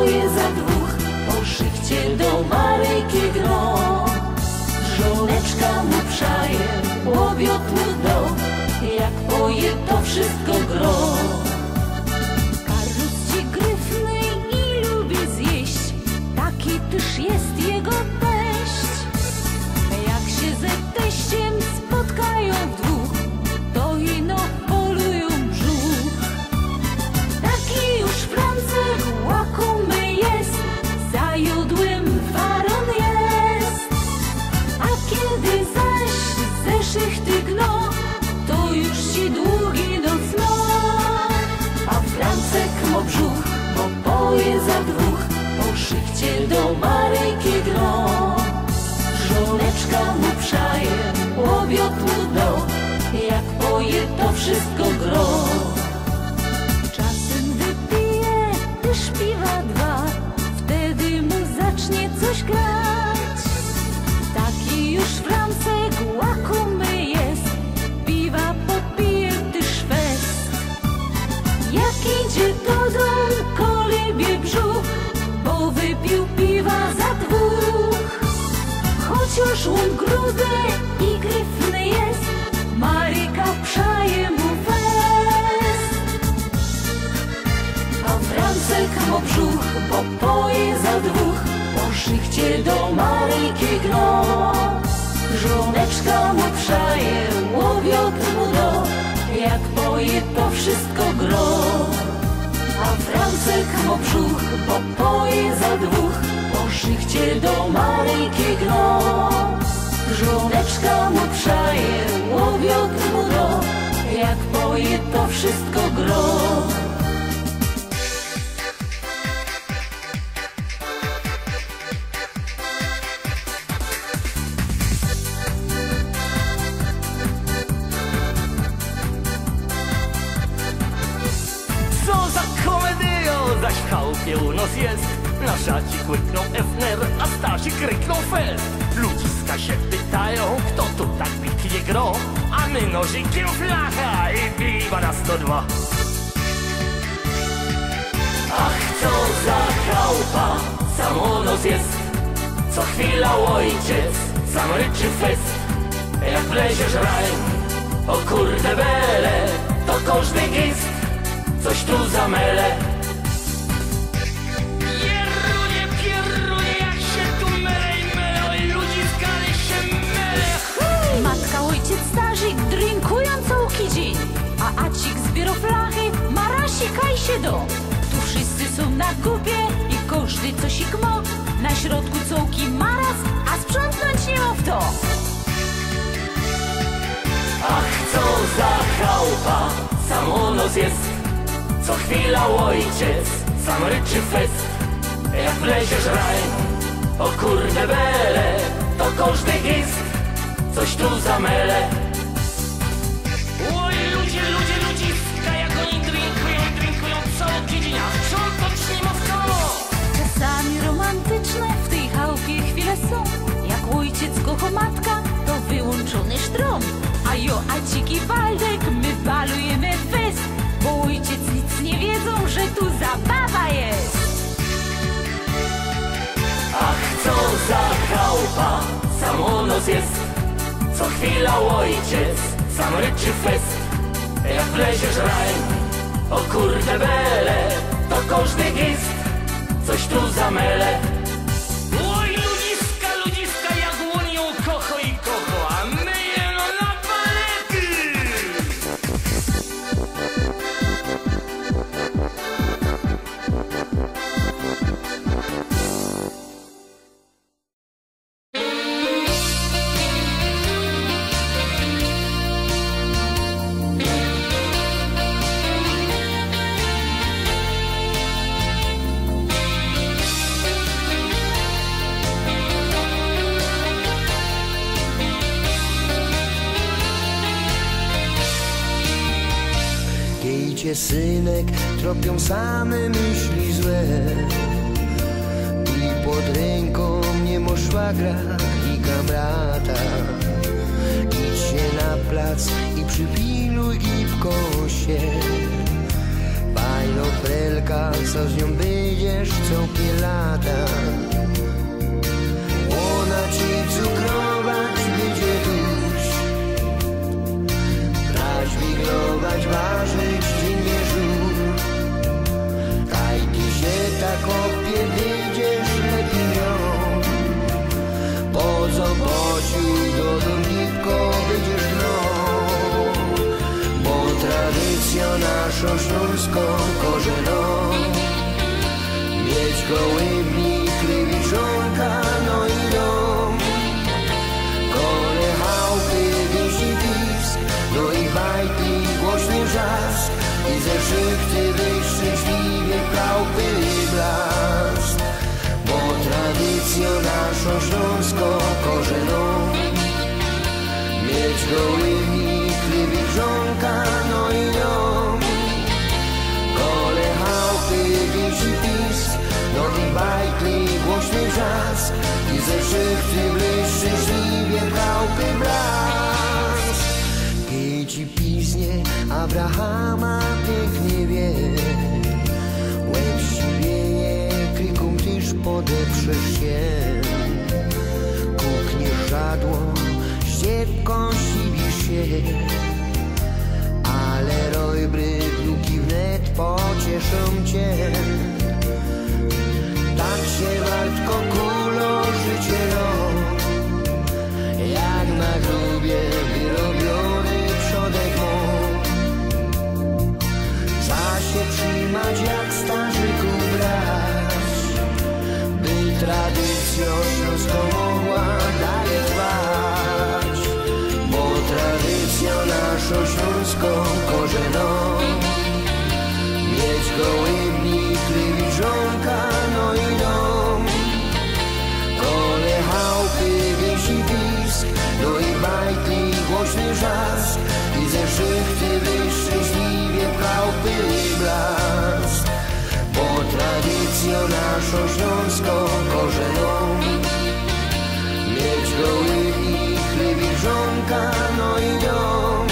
poje za dwóch, po szychcie do Maryjki gro. Żoneczka mu przaje, łowiot mu do, jak poje to wszystko gro. Karlus ci gryfny i lubi zjeść, taki też jest jego teść. Jak się ze teściem spotkają w dwóch, to ino polują brzuch. Taki już Francek łakomy jest, za jodłem waron jest. A kiedy zaś ze szychty gno, to już ci długi noc ma. A Francek mo brzuch, bo poje za dwóch, po szychcie do Maryjki gro. Żoneczka mu przaje, łowiot mu do, jak poje to wszystko gro. Czasem wypije też piwa dwa, wtedy mu zacznie coś grać. Taki już Francek łakomy jest, piwa popije też fest. Jak idzie do domu, kolibie brzuch, bo wypił piwa za dwóch. Chociaż on gruby i gryfny jest, Maryjka przaje mu fest. A Francek mo brzuch, bo poje za dwóch, po szychcie do Maryjki gro. Żoneczka mu przaje, łowiot mu do, jak poje to wszystko gro. A Francek mo brzuch, bo poje za dwóch, po szychcie do Maryjki gro. Żoneczka mu przaje, łowiot mu do, jak poje to wszystko gro. Co za komedio, zaś w chałupie u nas jest. Na szaci kłyknął Efner, a Stasi kryknął Fest. Ludziska się pytają, kto tu tak pięknie gro, a my nożykiem flacha i piwa na 102. Ach, co za chałupa, samonos jest. Co chwila ojciec, sam ryczy fest. Jak wleziesz raj, o kurde bele, to każdy gist coś tu zamele. Jerunie, pierunie, jak się tu mele i mele, oj ludzi z gali się mele. Matka, ojciec, starzyk drinkują cały dzień, a Acik zbiera flachy, marasika i się do. Tu wszyscy są na kupie i każdy coś ikmo. Na środku cołki maraz, a sprzątnąć nie ma w to. Ach, co za chałupa, samonos jest. Co chwila ojciec, sam ryczy fest. Jak wleziesz raj, o kurde bele, to każdy gist coś tu zamele. Oj ludzie, ludziska, jak oni drinkują cały tydzień, a sprzątać nie ma w to. Czasami romantyczne w tej chałupie chwile są. Jak ojciec kocha matka, to wyłączony sztrom. A jo, Acik i Waldek, my balujemy fest, bo ojciec nic nie wiedzą, że tu zabawa jest. Ach, co za chałupa, samonos jest. Co chwila ojciec, sam ryczy fest. Jak wleziesz raj, o kurde bele, to każdy gist coś tu zamele. Oj ludziska, jak on ją kocho i kocho, a my jeno na palety. Cię, synek, tropią same myśli złe i pod ręką nie ma szwagra i kamrata. Idź się na plac i przypiluj i w kosie. Fajno prelka co z nią będziesz co lata. Ona ci cukrować będzie duś, brać, wiglować, ważyć, dziennie żur. Kaj ty się tak opie, będziesz lepiej nią. Po zobociu do domnitko będziesz mną, bo tradycja naszą śląską korzeną. Mieć gołębnik, lewiczonka, no i dom. Kole, chałupy, wieś i pisk, no i bajki, głośny wrzask. I ze szychty wyjść szczęśliwie chałupy blask. Bo tradycją naszą śląską korzeną. Mieć gołębnik, lewiczonka, no i dom. Kole, chałupy, wieś i pisk, no i bajki, głośny wrzask. I ze szychty wyjść szczęśliwie chałupy blask. Ci piznie Abrahama pięknie wie, łeb ci wieje, kryką tyż podeprzesz się. Kuknie żadło, ściepką siwisz się, ale rojbry wnuki wnet pocieszą cię. Tak się wartko kulo życie rok, jak na grubie wyrobiony przodek mógł. Trzeba się trzymać jak starzyków brać, by tradycją śląską mogła dalej trwać. Bo tradycją naszą śląską korzeną. Mieć gołębnik, lewiczonka, no i dom. Kole, chałupy, wieś i pisk, no i bajki, głośny wrzask. I ze szychty wyjść szczęśliwie chałupy blask. Bo tradycją naszą śląską korzeną. Mieć gołębnik, lewiczonka, no i dom.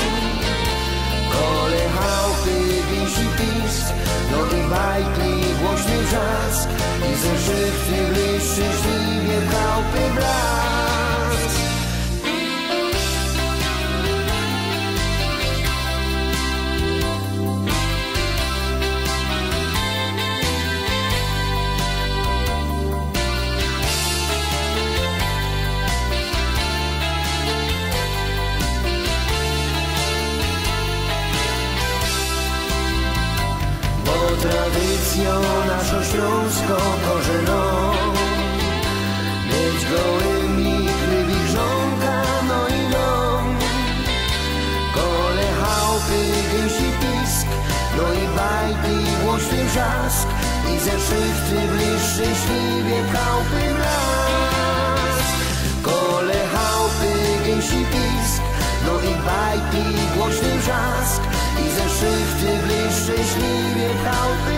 Kole, chałupy, wieś i pisk, no i bajki, głośny wrzask. I ze szychty wyjść szczęśliwie chałupy blask. Tradycją naszą śląską korzeną. Mieć gołębnik, lewiczonka, no i dom. Kole, chałupy, gęś i pisk, no i bajki, głośny wrzask. I ze szychty bliż szczęśliwie chałupy blask. Kole, chałupy, gęś i pisk, no i bajki, głośny wrzask. I ze szychty bliż szczęśliwie chałupy